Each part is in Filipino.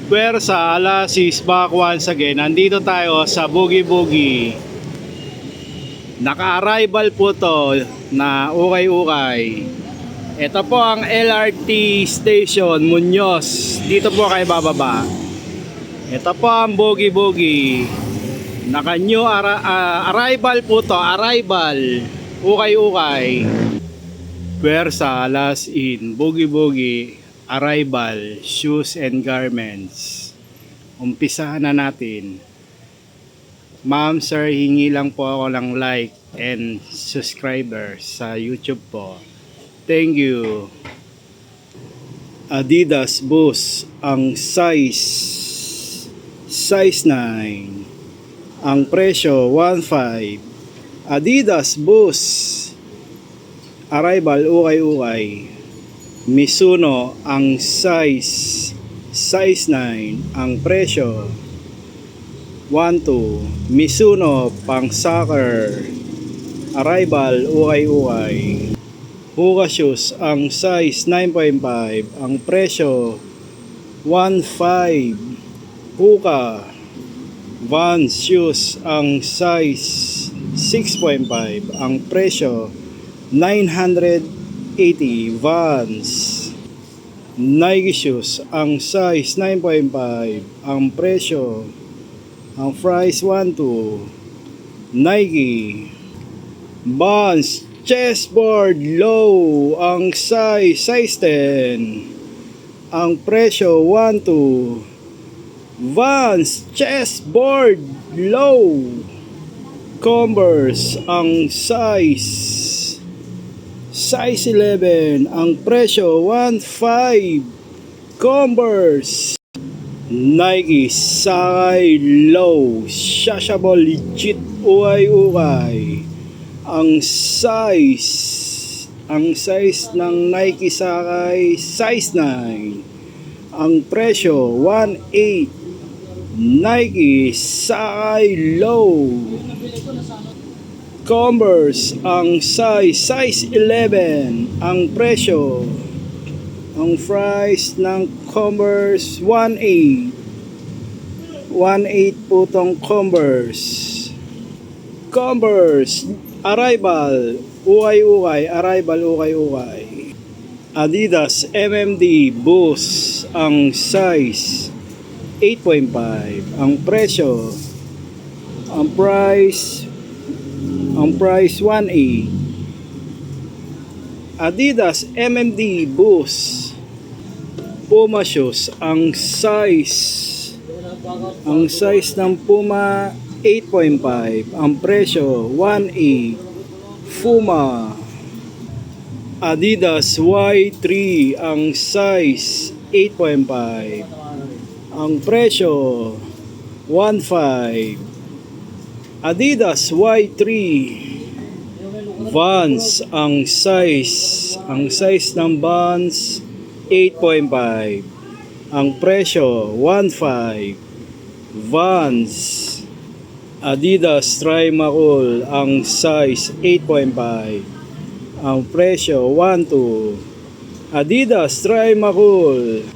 Pwersa, alas is back once again. Nandito tayo sa Boogie Boogie. Naka-arrival po to na ukay-ukay. Ito po ang LRT Station Muñoz. Dito po kayo bababa. Ito po ang Boogie Boogie. Naka-new arrival po to. Arrival. Ukay-ukay. Pwersa, alas in Boogie Boogie. Arrival, shoes and garments. Umpisahan na natin. Ma'am, sir, hingi lang po ako ng like and subscriber sa YouTube po. Thank you. Adidas Boost, ang size 9. Ang presyo 1.5. Adidas Boost. Arrival, ukay-ukay. Mizuno ang size 9, ang presyo 1.2. Mizuno pang soccer, arrival ukay-ukay. Hoka shoes ang size 9.5, ang presyo 1.5. Hoka Vans shoes ang size 6.5, ang presyo 980. Vans. Nike shoes ang size 9.5, ang presyo, ang price 1.2. Nike Vans chessboard low ang size 10, ang presyo 1.2. Vans chessboard low. Converse ang size 11, ang presyo 1.5. Converse. Nike Sakay Low Shashable legit ukay-ukay. Ang size ng Nike Sakay size 9, ang presyo 1.8. Nike Sakay Low. Converse ang size 11, ang presyo, ang price ng Converse 1.8. 1.8 po tong Converse. Converse arrival ukay-ukay, arrival ukay-ukay. Adidas MMD Boost ang size 8.5, ang presyo, ang price 1.8. Adidas MMD Boost. Puma shoes ang size ng Puma 8.5, ang presyo 1.8. Puma. Adidas Y3 ang size 8.5, ang presyo 1.5. Adidas Y3. Vans ang size ng Vans 8.5, ang presyo 1.5. Vans. Adidas Trimacool ang size 8.5, ang presyo 1.2. Adidas Trimacool.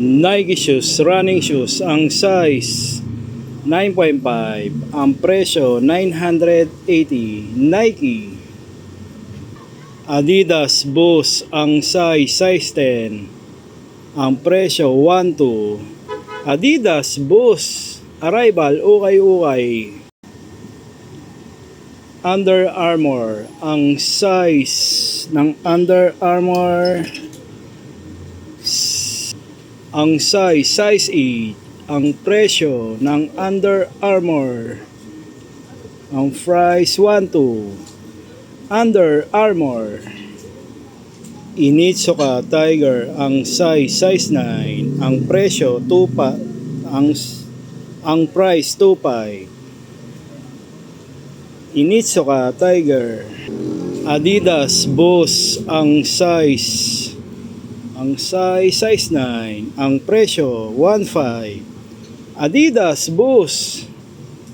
Nike shoes, running shoes ang size 9.5, ang presyo 980. Nike. Adidas Boost ang size 10, ang presyo 1.2. Adidas Boost arrival ukay-ukay. Under Armour ang size ng Under Armour, ang size 8, ang presyo ng Under Armour, ang price 1.2. Under Armour. Onitsuka Tiger ang size 9, ang presyo 2.5, ang price 2.5. Onitsuka Tiger. Adidas Boost ang size 9, ang presyo 1.5. Adidas Boost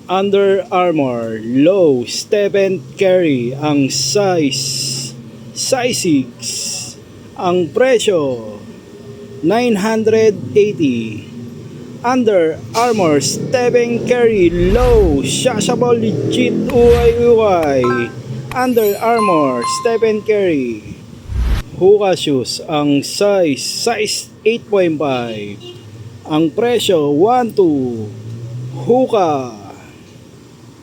Under Armour Low Stephen Curry ang size 6. Ang presyo 980. Under Armour Stephen Curry Low Shashable Legit Uway. Under Armour Stephen Curry Hoka shoes ang size 8.5. Ang presyo 12. Hoka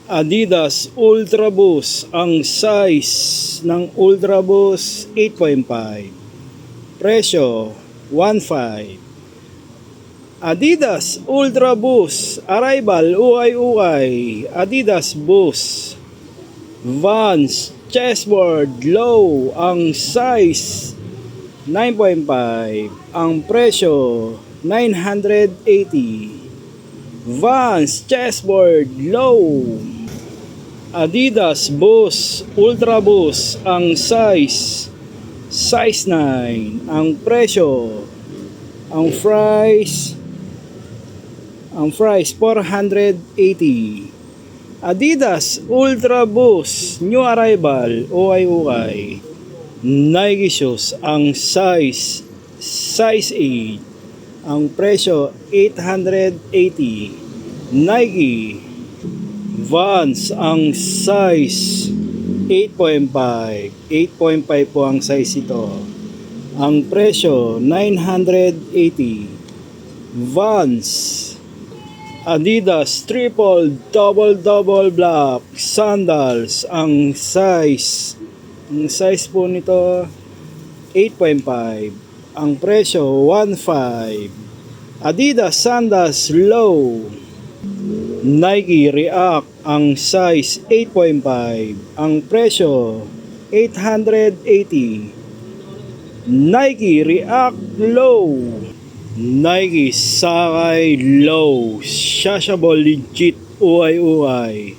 Adidas Ultra Boost ang size ng Ultra Boost 8.5. Presyo 1.5. Adidas Ultra Boost Arrival Ukay Adidas Boost Vans Chessboard Low ang size 9.5. Ang presyo 980. Vans Chessboard Low Adidas Boost Ultra Boost ang size 9. Ang presyo ang price 480. Adidas Ultra Boost New Arrival Ukay Nike shoes ang size 8. Ang presyo 880. Nike Vans ang size 8.5. 8.5 po ang size ito. Ang presyo 980. Vans Adidas Triple Double Black Sandals ang size po nito 8.5. Ang presyo 1.5. Adidas Sandals Low Nike React ang size 8.5. Ang presyo 880. Nike React Low Nike Sakay Low Shashable Legit Ukay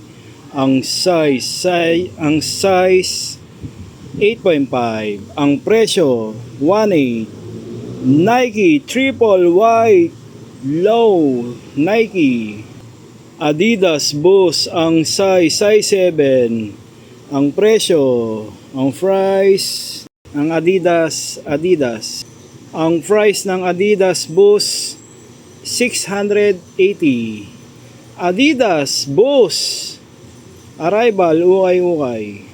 ang size 8.5. Ang presyo 1.8. Nike Triple White Low Nike Adidas Boost ang size 7. Ang presyo ang price ng Adidas ang price ng Adidas Boost 680. Adidas Boost Arrival Ukay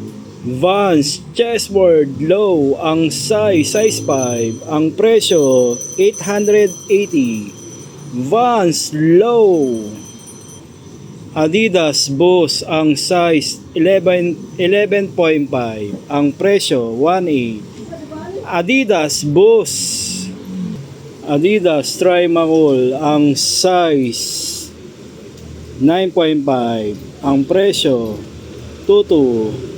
Vans Chessboard Low ang size 5. Ang presyo 880. Vans Low Adidas Boost ang size 11.5. Ang presyo 1.8. Adidas Boost Adidas Trimacool ang size 9.5. Ang presyo 22.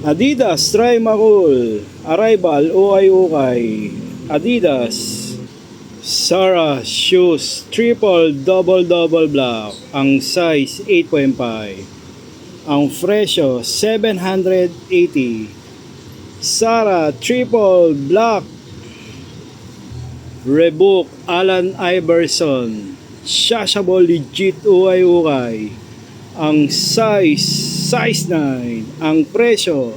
Adidas Trimacool Arrival Ukay Adidas Zara Shoes Triple Double Black ang size 8.5. Ang presyo 780. Zara Triple Black Reebok Allen Iverson Shashable Legit Ukay ang size 9. Ang presyo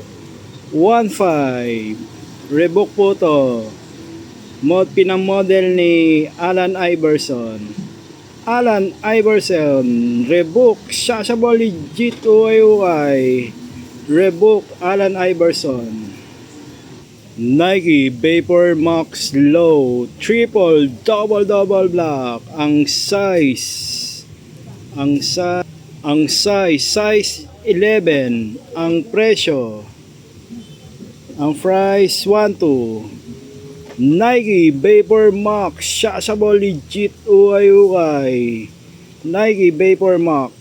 1.5. Reebok po to. Pinamodel ni Allen Iverson. Allen Iverson Reebok Shashable Legit Ukay Reebok Allen Iverson. Nike Vapor Max Low Triple Double Black ang size 11. Ang presyo ang price 1.2. Nike Vapor Max Shashable Legit Ukay Nike Vapor Max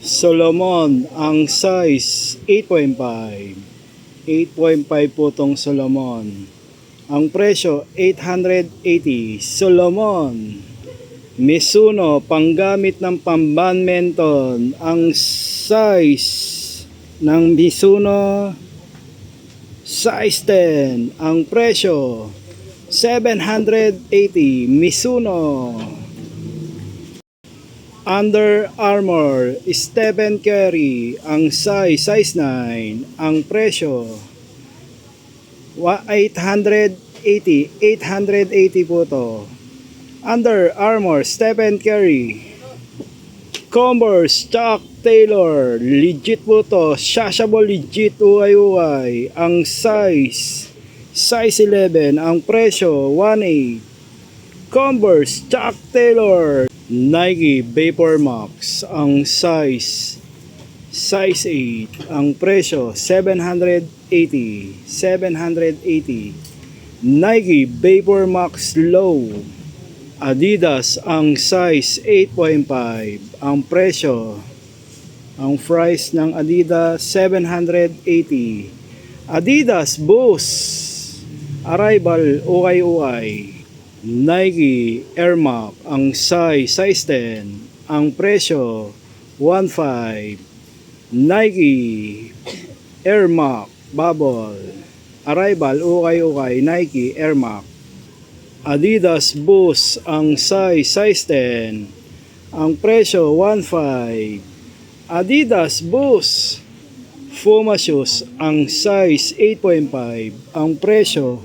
Solomon ang size 8.5. 8.5 po tong Solomon. Ang presyo 880. Solomon Mizuno panggamit ng pang-badminton. Ang size ng Mizuno size 10. Ang presyo 780. Mizuno Under Armour Stephen Curry, ang size 9, ang presyo 880 po to. Under Armour Stephen Curry. Converse Chuck Taylor, legit po to, shashable legit, uay. Ang size 11, ang presyo 1.8. Converse Chuck Taylor. Nike Vapor Max, ang size 8, ang presyo 780. Nike Vapor Max Low. Adidas, ang size 8.5, ang presyo, ang price ng Adidas 780. Adidas Boost Arrival ukay. Nike Air Max, ang size 10, ang presyo 1.5. Nike Air Max Bubble Arrival ukay. Nike Air Max. Adidas Boost, ang size 10, ang presyo 1.5. Adidas Boost Puma Shoes, ang size 8.5, ang presyo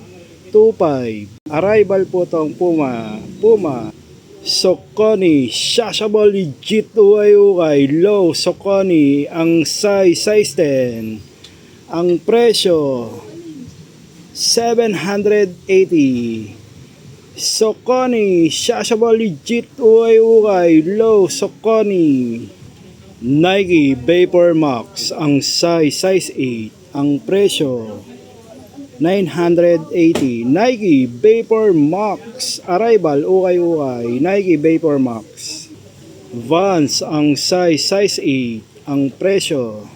2.5. Arrival po tong Puma. Saucony shashable legit ukay. Low Saucony, ang size 10, ang presyo 780. Saucony shashable legit ukay. Low Saucony. Nike Vapor Max, ang size 8, ang presyo 980. Nike Vapor Max Arrival ukay. Nike Vapor Max. Vans, ang size 8, ang presyo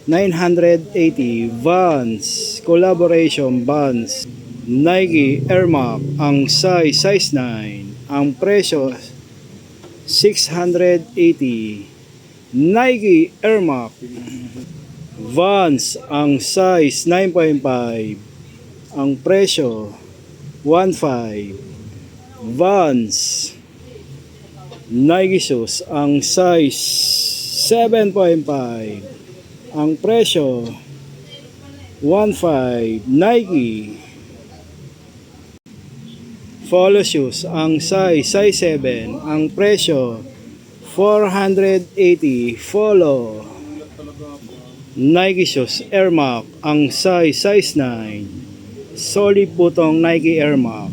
980. Vans Collaboration Vans. Nike Air Max, ang size 9, ang presyo 680. Nike Air Max. Vans, ang size 9.5, ang presyo 1.5. Vans Nike shoes, ang size 7.5, ang presyo 1.5. Nike Polo shoes, ang size 7, ang presyo 480. Polo. Nike shoes Air Max, ang size 9, solid po tong Nike Air Max,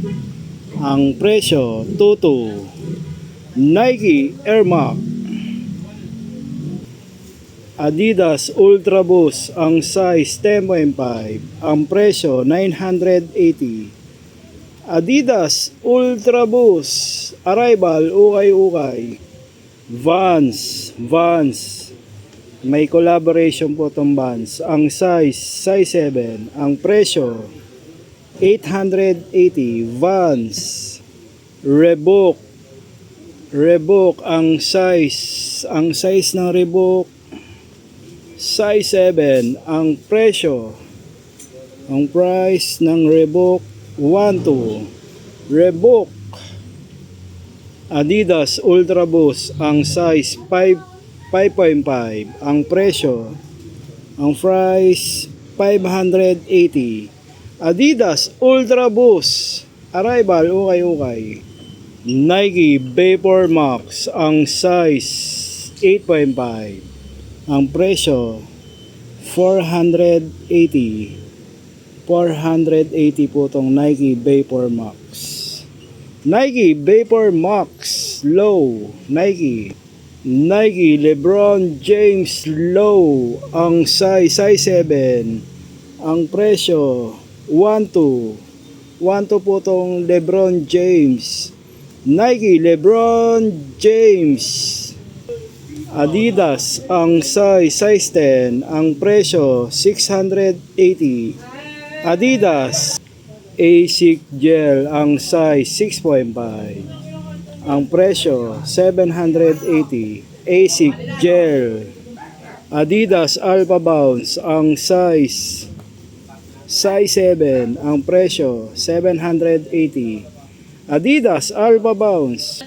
ang presyo 22. Nike Air Max. Adidas Ultra Boost, ang size 10.5, ang presyo 980. Adidas Ultra Boost Arrival ukay. Vans may collaboration po tong Vans, ang size 7, ang presyo 880. Vans Reebok, ang size ng Reebok size 7, ang presyo, ang price ng Reebok 1.2. Reebok. Adidas Ultra Boost, ang size 5.5, ang presyo, ang price 580. Adidas Ultra Boost Arrival ukay. Nike Vapor Max, ang size 8.5, ang presyo 480 po tong Nike Vapor Max. Nike Vapor Max Low. Nike LeBron James Low, ang size 7, ang presyo 1.2 po tong LeBron James. Nike LeBron James. Adidas, ang size 10, ang presyo 680. Adidas ASIC Gel, ang size 6.5, ang presyo 780. ASIC Gel. Adidas Alpha Bounce, ang size 7, ang presyo 780. Adidas Alpha Bounce.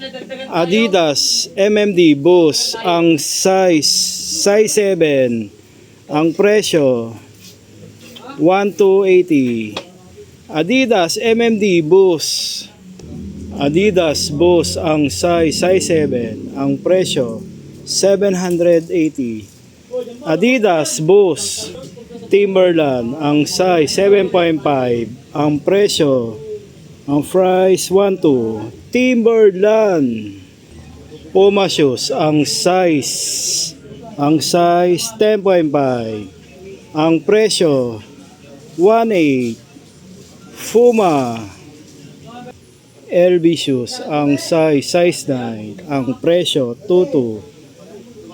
Adidas MMD Boost. Ang size 7. Ang presyo 1,280. Adidas MMD Boost. Adidas Boost ang size 7. Ang presyo 780. Adidas Boost Timberland ang size 7.5. Ang presyo, ang price 1,2. Timberland. Puma shoes ang size 10.5. Ang presyo 1,800. Puma LB shoes ang size 9. Ang presyo 2,200.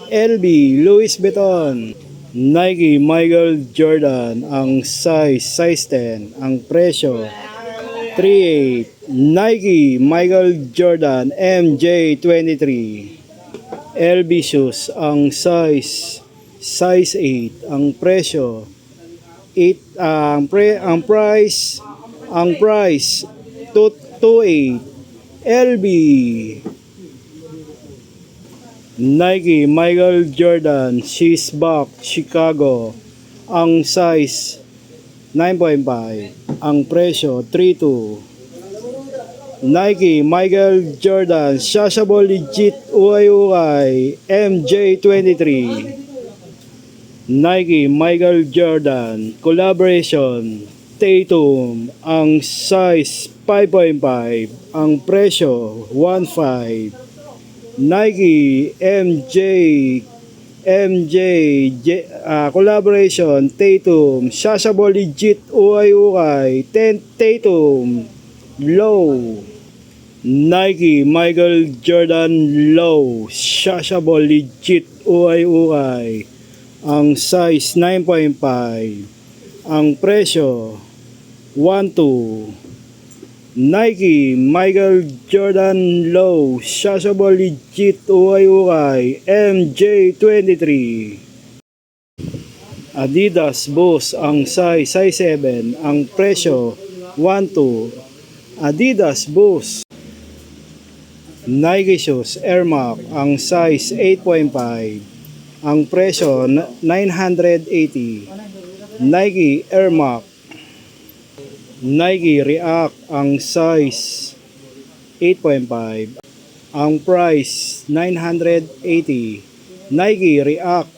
LB Louis Vuitton. Nike Michael Jordan ang size 10. Ang presyo 3,800. Nike Michael Jordan MJ23. LB shoes ang size 8. Ang presyo 8. Ang price 2,800. LB Nike Michael Jordan Cheesebox Chicago ang size 9.5. Ang presyo 3,200. Nike Michael Jordan Shashable Legit Uay MJ23. Nike Michael Jordan Collaboration Tatum ang size 5.5. Ang presyo 1,500. Nike Collaboration Tatum Shashable Legit Uay 10 Tatum Low. Nike Michael Jordan Low Shashable Legit Uay ang size 9.5. Ang presyo 1,200. Nike Michael Jordan Low Shashable Legit Uay MJ23. Adidas Boost ang size 7. Ang presyo 1,200. Adidas Boost. Nike shoes Air Max ang size 8.5. Ang presyo 980. Nike Air Max. Nike React ang size 8.5. Ang price 980. Nike React.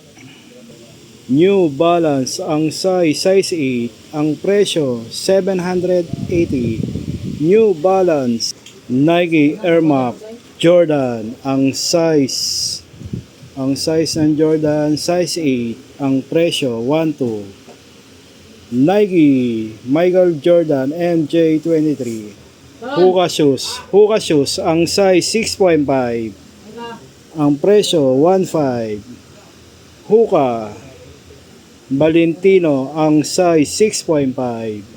New Balance ang size 8. Ang presyo 780. New Balance. Nike Air Max Jordan ang size ng Jordan size 8. Ang presyo 1,200. Nike Michael Jordan MJ23. Hoka shoes ang size 6.5. Ang presyo 1,500. Hoka Valentino ang size 6.5.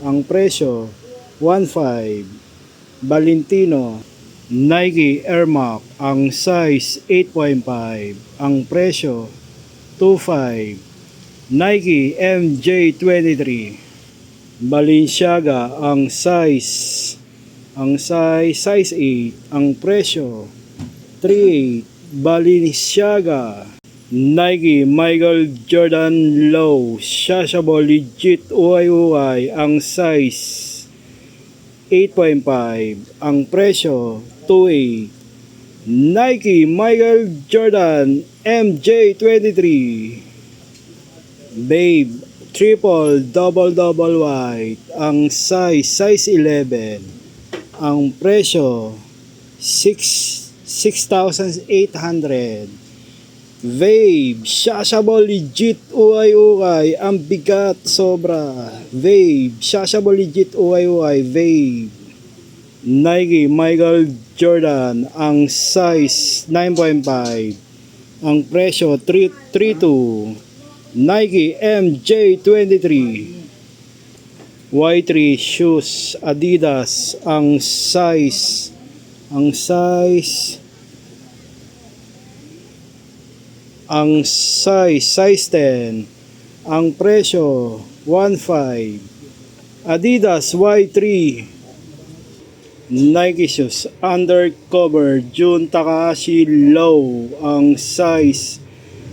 Ang presyo 1,500. Valentino. Nike Air Max ang size 8.5. Ang presyo 2,500. Nike MJ23. Balenciaga ang size 8. Ang presyo 3,800. Balenciaga. Nike Michael Jordan Low Shashable Legit Uay ang size 8.5. Ang presyo 2,800. Nike Michael Jordan MJ23. Babe Triple Double White ang size 11. Ang presyo 6,800. Babe Shashable Legit Uay ang bigat sobra. Babe Shashable Legit Uay Babe. Nike Michael Jordan ang size 9.5. Ang presyo 3,200. Nike MJ23. Y3 shoes Adidas ang size 10. Ang presyo 1,500. Adidas Y3. Nike shoes undercover Jun Takahashi Low. Ang size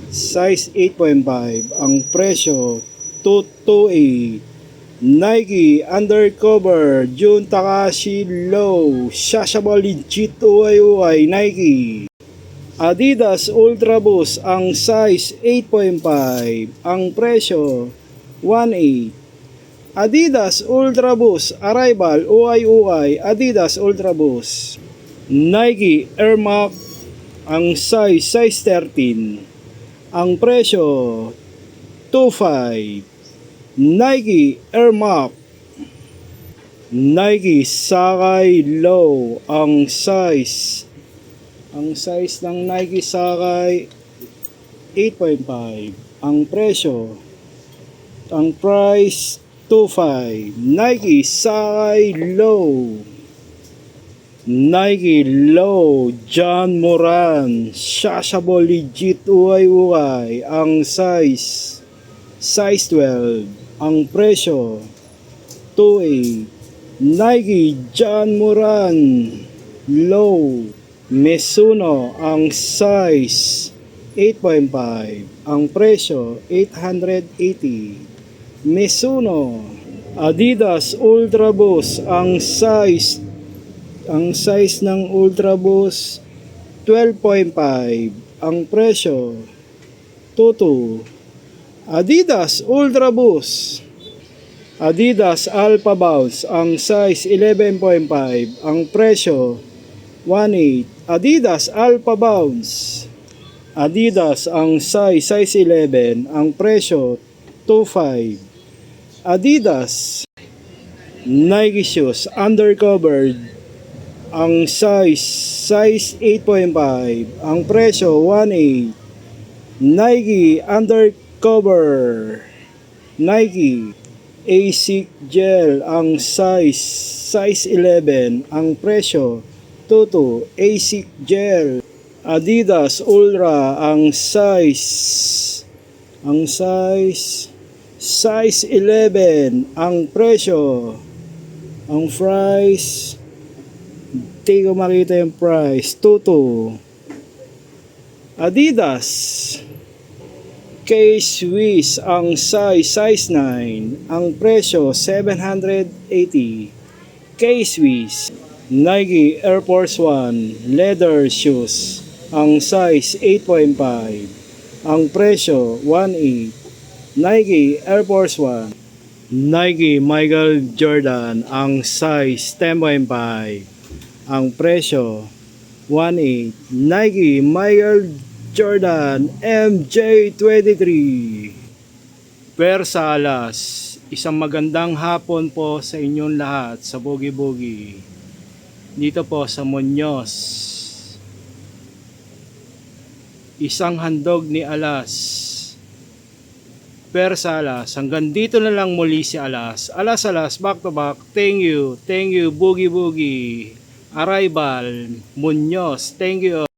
8.5. Ang presyo 228. Nike undercover Jun Takahashi Low. Shashable legit uay Nike. Adidas Ultra Boost ang size 8.5. Ang presyo 1.8. Adidas Ultra Boost Arrival uay Adidas Ultra Boost. Nike Air Max ang size 13. Ang presyo 2.5. Nike Air Max. Nike Sakay Low ang size ng Nike Sakay 8.5. Ang price 2.5. Nike Sakay Low. Nike Low John Moran Shashable legit uay ang size 12. Ang presyo 2.8. Nike John Moran Low Mizuno ang size 8.5. Ang presyo 880. Mizuno. Adidas Ultra Boost ang size ng Ultra Boost 12.5. Ang presyo 22. Adidas Ultra Boost. Adidas Alpha Bounce ang size 11.5. Ang presyo 1.8. Adidas Alpha Bounce. Adidas ang size 11. Ang presyo 2.5. Adidas Nike shoes undercover ang size 8.5. Ang presyo 1.8. Nike undercover Nike ASIC gel ang size 11. Ang presyo 22. ASIC gel. Adidas Ultra ang size 11. Ang presyo, ang price, hindi ko makita yung price, 22. Adidas K-Swiss ang size 9. Ang presyo 780. K-Swiss. Nike Air Force 1 leather shoes ang size 8.5. Ang presyo 1.8. Nike Air Force 1. Nike Michael Jordan ang size 10.5. Ang presyo 1.8. Nike Michael Jordan MJ23. Persalas, isang magandang hapon po sa inyong lahat sa Boogie Boogie. Dito po sa Muñoz. Isang handog ni Alas. Persalas, hanggang dito na lang muli si Alas. Alas, back to back. Thank you, Boogie Boogie. Arrival, Muñoz, thank you.